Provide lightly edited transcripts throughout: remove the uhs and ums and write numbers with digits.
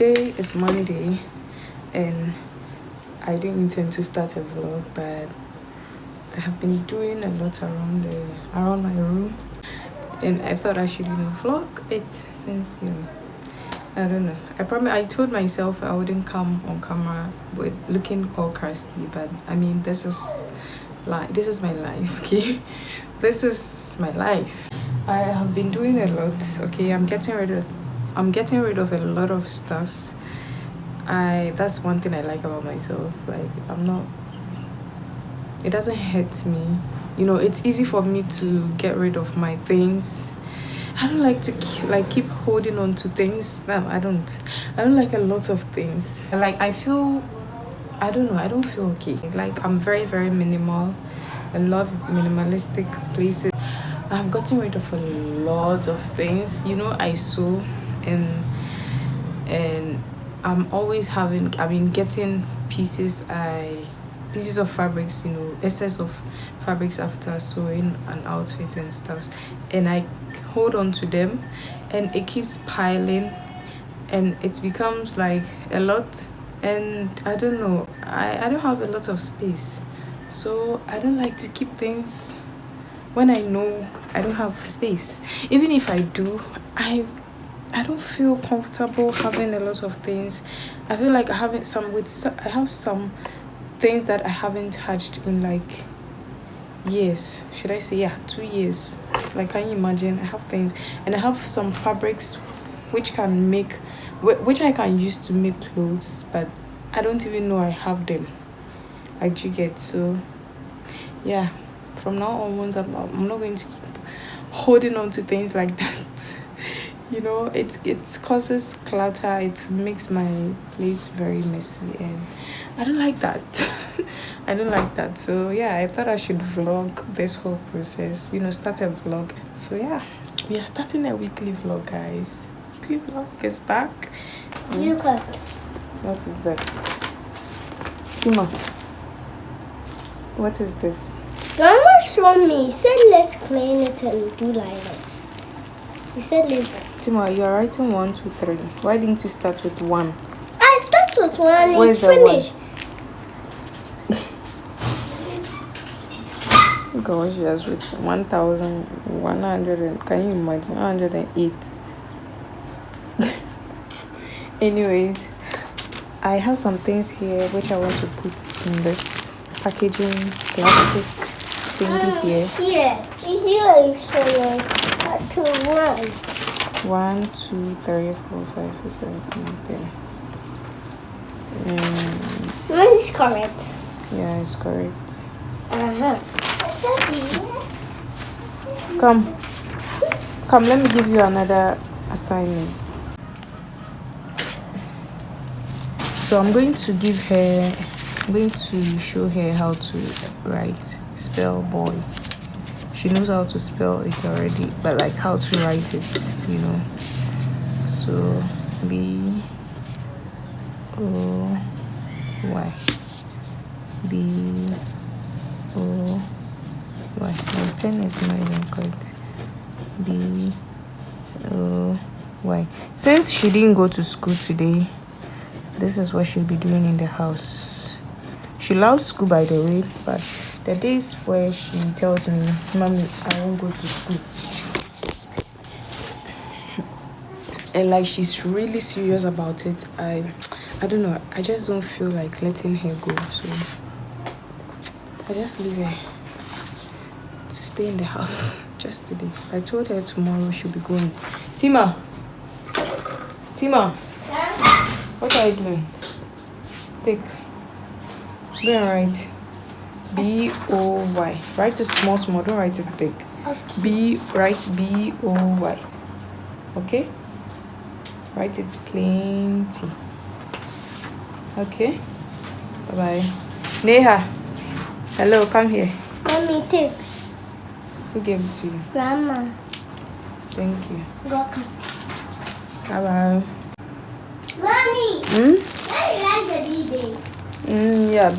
today is Monday, and I didn't intend to start a vlog, but I have been doing a lot around my room, and I thought I should vlog it since I don't know. I told myself I wouldn't come on camera with looking all crusty, but I mean this is my life, okay? This is my life. I have been doing a lot, okay? I'm getting rid of a lot of stuffs. That's one thing I like about myself. Like it doesn't hurt me. It's easy for me to get rid of my things. I don't like to keep holding on to things. No, I don't like a lot of things. Like I don't feel okay. Like I'm very, very minimal. I love minimalistic places. I've gotten rid of a lot of things. I sew, and I'm always getting pieces of fabrics, excess of fabrics after sewing an outfit and stuff, and I hold on to them, and it keeps piling, and it becomes like a lot, and I don't know, I don't have a lot of space, so I don't like to keep things when I know I don't have space. Even if I do, I don't feel comfortable having a lot of things. I feel like I have some things that I haven't touched in like years. Should I say 2 years? Like, can you imagine? I have things, and I have some fabrics which I can use to make clothes, but I don't even know I have them. Like, you get? So yeah, from now onwards I'm not going to keep holding on to things like that. It causes clutter. It makes my place very messy, and I don't like that. I don't like that. So yeah, I thought I should vlog this whole process, start a vlog. So yeah, we are starting a weekly vlog, guys. Weekly vlog is back. What is that? Tima, what is this? Grandma showed me. He said let's clean it and do like this. He said this. Tima, you are writing 1, 2, 3. Why didn't you start with 1? I start with 1. Where's It's the finished. Look at what she has written. 1,100 and can you imagine? 108. Anyways, I have some things here which I want to put in this packaging plastic thingy here. Here is to 1. 1, 2, 3, 4, 5, 6, 7, 8, 10. One is correct. Yeah, it's correct. Come, let me give you another assignment. So I'm going to show her how to spell boy. She knows how to spell it already, but like how to write it, So B O Y, B O Y. My pen is not even correct. B O Y. Since she didn't go to school today, this is what she'll be doing in the house. She loves school, by the way, but the days where she tells me, "Mommy, I won't go to school," and like she's really serious about it, I don't know, I just don't feel like letting her go, so I just leave her to stay in the house just today. I told her tomorrow she'll be going. Tima, what are you doing? Take, go and write B-O-Y. Write it small, don't write it big. Okay. Write B-O-Y. Okay? Write it plenty. Okay? Bye-bye. Neha. Hello, come here. Mommy, take. Who gave it to you? Grandma. Thank you. Welcome. Bye-bye. Mommy! Hmm? I like the baby. Yeah,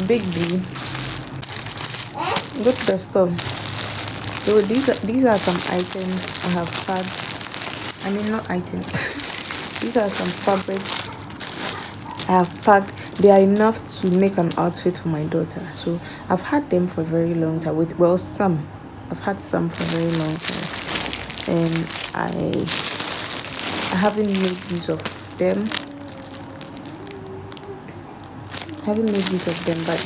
big B. Go to the store. So these are some items I have had. I mean, not items. these are some fabrics I have packed. They are enough to make an outfit for my daughter. So I've had them for a very long time. Well, some. I've had some for a very long time. And I haven't made use of them. But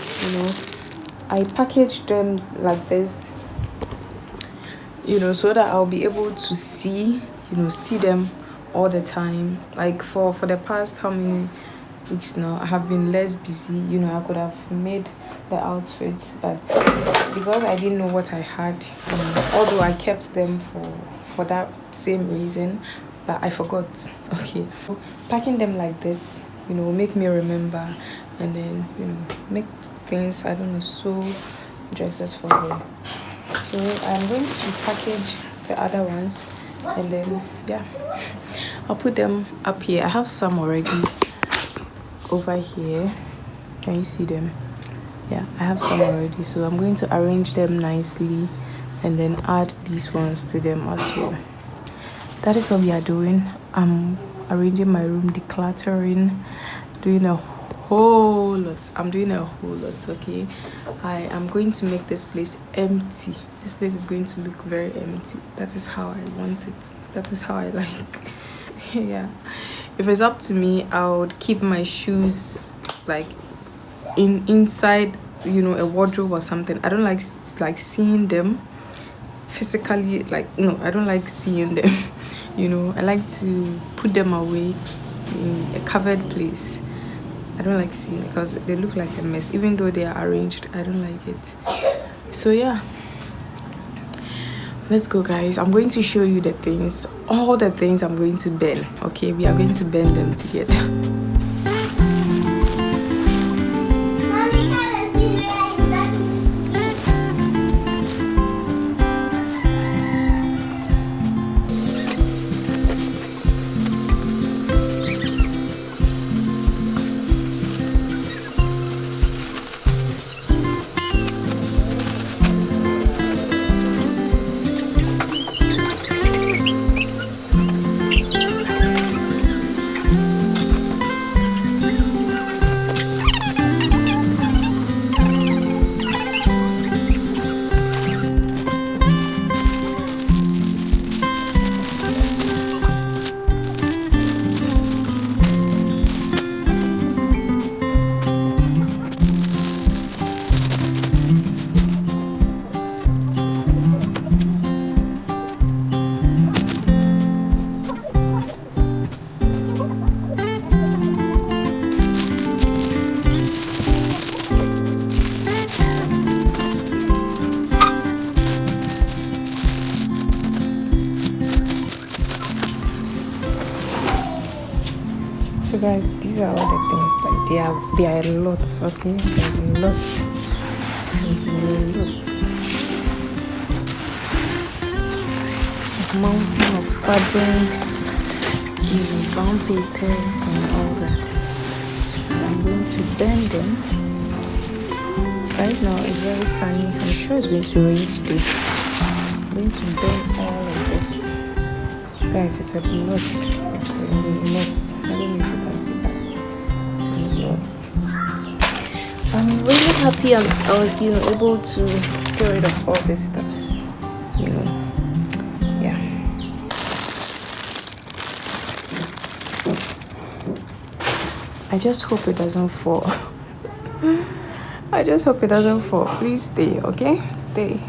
I packaged them like this, so that I'll be able to see them all the time. Like for the past how many weeks now, I have been less busy. I could have made the outfits, but because I didn't know what I had, although I kept them for that same reason, but I forgot. Okay, packing them like this, will make me remember, and then make things, I don't know, sew dresses for her. So I'm going to package the other ones, and then I'll put them up here. I have some already over here. Can you see them? Yeah, I have some already, so I'm going to arrange them nicely and then add these ones to them as well. That is what we are doing. I'm arranging my room, decluttering, doing a whole lot. Okay, I am going to make this place empty. This place is going to look very empty. That is how I want it. That is how I like. Yeah, if it's up to me, I would keep my shoes like inside a wardrobe or something. I don't like seeing them physically. I don't like seeing them. I like to put them away in a covered place. I don't like seeing it because they look like a mess. Even though they are arranged, I don't like it. So yeah, let's go, guys. I'm going to show you the things, all the things I'm going to bend. Okay, we are going to bend them together. So guys, these are all the things. Like they are a lot. Okay, there's a lot. Mountain of fabrics, brown papers and all that. I'm going to bend them. Right now it's very sunny. I'm sure it's going to rain today. I'm going to bend all of this. Guys, it's a lot. It's a lot. I don't know if you can see that. It's a lot. I'm really happy I was able to get rid of all this stuff. Yeah. I just hope it doesn't fall. I just hope it doesn't fall. Please stay, okay? Stay.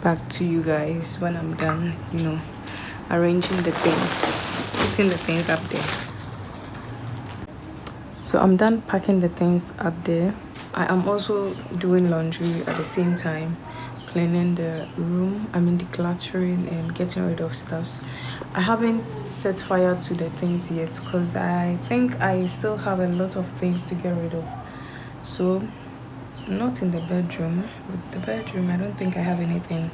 Back to you guys when I'm done, arranging the things, putting the things up there. So I'm done packing the things up there. I am also doing laundry at the same time, cleaning the room, decluttering and getting rid of stuffs. I haven't set fire to the things yet because I think I still have a lot of things to get rid of. So not in the bedroom. With the bedroom, I don't think I have anything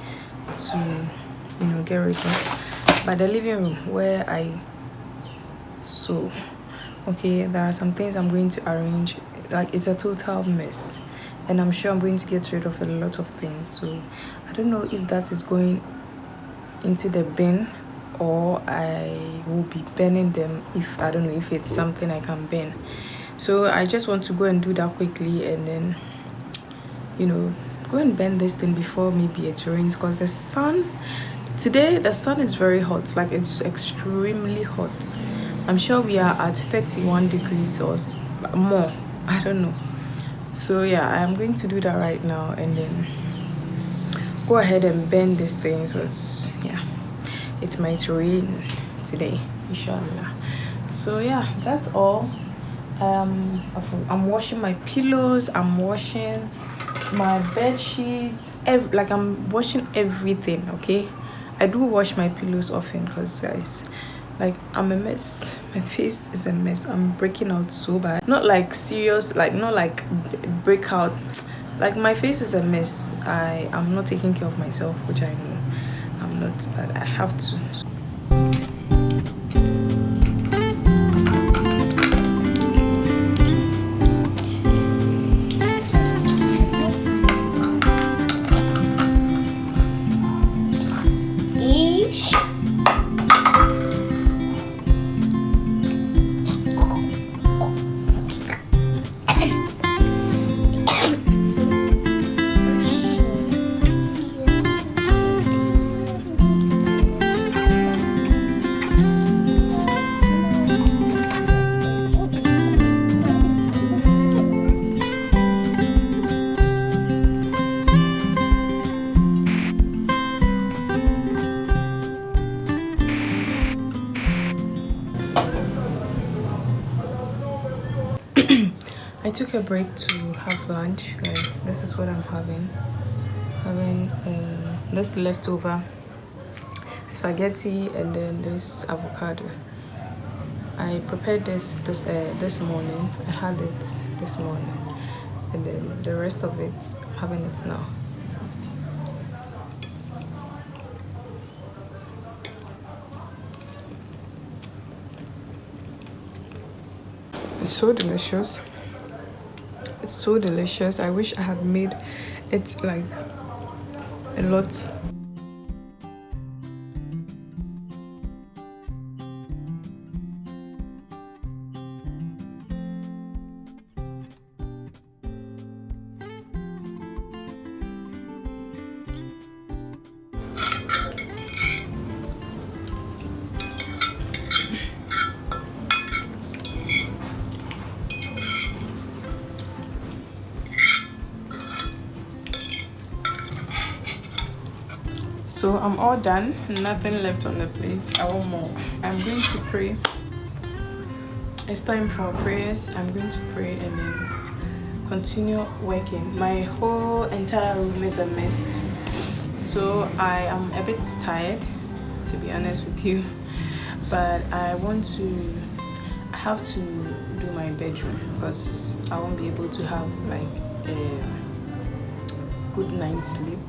to get rid of. But the living room where I sew, okay, there are some things I'm going to arrange. Like, it's a total mess, and I'm sure I'm going to get rid of a lot of things. So I don't know if that is going into the bin or I will be burning them if I don't know if it's something I can burn. So I just want to go and do that quickly, and then go and burn this thing before maybe it rains, because the sun is very hot, like it's extremely hot. I'm sure we are at 31 degrees or more, I don't know. So yeah, I'm going to do that right now and then go ahead and bend these things, because yeah, it might rain today, inshallah. So yeah, that's all. I'm washing my pillows, I'm washing my bed sheets, I'm washing everything. Okay, I do wash my pillows often because, guys, like, I'm a mess. My face is a mess. I'm breaking out so bad. Not like serious, like not like breakout. Like, my face is a mess. I'm not taking care of myself, which I know I'm not, but I have to. I took a break to have lunch, guys. This is what I'm having. This leftover spaghetti and then this avocado. I prepared this morning. I had it this morning, and then the rest of it, I'm having it now. It's so delicious. It's so delicious. I wish I had made it like a lot. So I'm all done, nothing left on the plate. I want more. I'm going to pray. It's time for prayers. I'm going to pray and then continue working. My whole entire room is a mess, so I am a bit tired, to be honest with you, but I have to do my bedroom because I won't be able to have like a good night's sleep.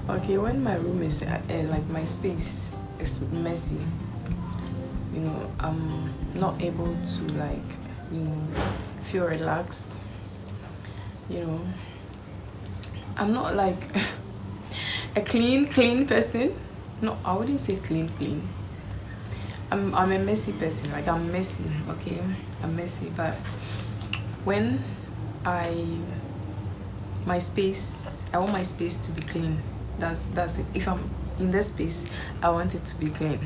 Okay, when my room is like my space is messy, I'm not able to like feel relaxed. I'm not like a clean person. No, I wouldn't say clean. I'm a messy person. Like, I'm messy. Okay, I'm messy, but when I want my space to be clean. That's it. If I'm in this space, I want it to be clean.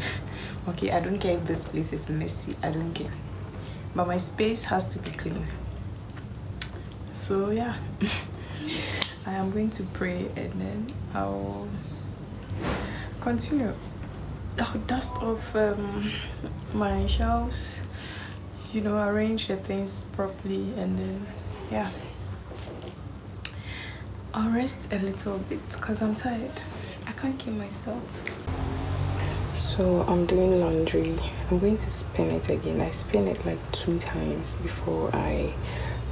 Okay, I don't care if this place is messy. I don't care, but my space has to be clean. So yeah, I am going to pray and then I'll continue. I'll dust off my shelves, arrange the things properly, and then yeah, I'll rest a little bit because I'm tired. I can't keep myself. So I'm doing laundry. I'm going to spin it again. I spin it like 2 times before I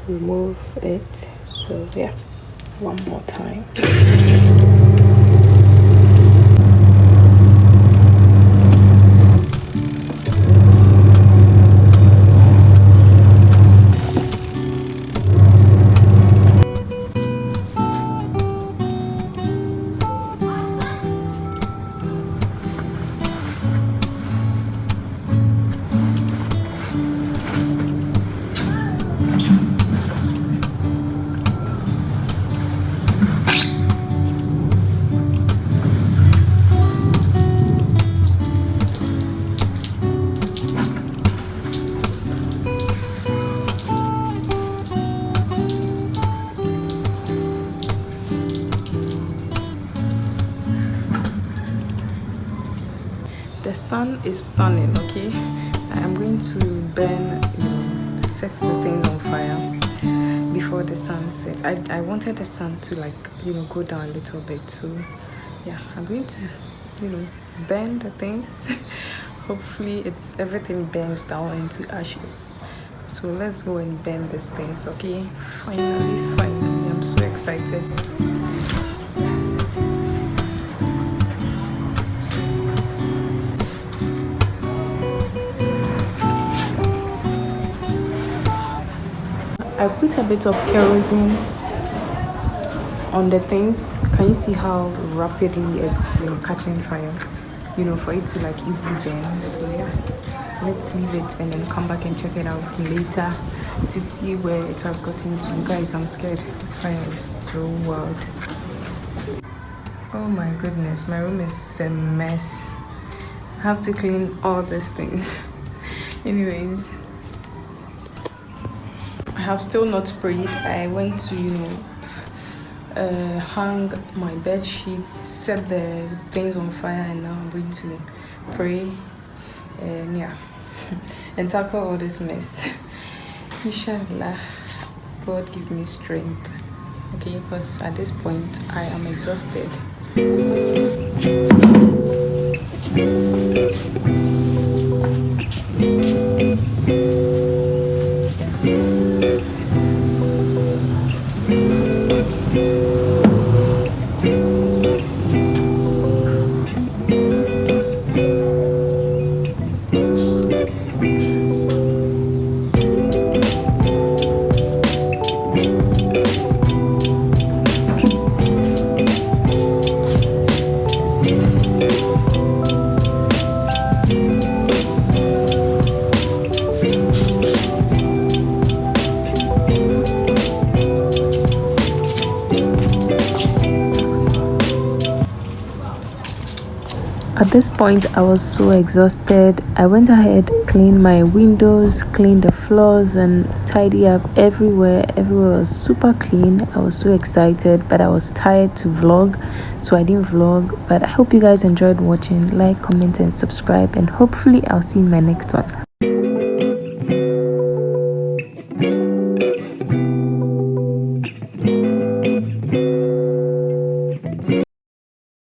remove it. So yeah, one more time. the sun is sunning. Okay, I am going to burn, set the things on fire before the sun sets. I wanted the sun to go down a little bit, so yeah, I'm going to burn the things. Hopefully everything burns down into ashes. So let's go and burn these things. Okay, finally, I'm so excited. I put a bit of kerosene on the things. Can you see how rapidly it's catching fire? For it to easily burn. So yeah, let's leave it and then come back and check it out later to see where it has gotten to. Guys, I'm scared. This fire is so wild. Oh my goodness, my room is a mess. I have to clean all these things. Anyways, I have still not prayed. I went to hang my bed sheets, set the things on fire, and now I'm going to pray and yeah, and tackle all this mess. Inshallah, God give me strength. Okay, because at this point I am exhausted. At this point, I was so exhausted. I went ahead, cleaned my windows, cleaned the floors, and tidy up everywhere. Everywhere was super clean. I was so excited, but I was tired to vlog, so I didn't vlog. But I hope you guys enjoyed watching. Like, comment, and subscribe, and hopefully I'll see you in my next one.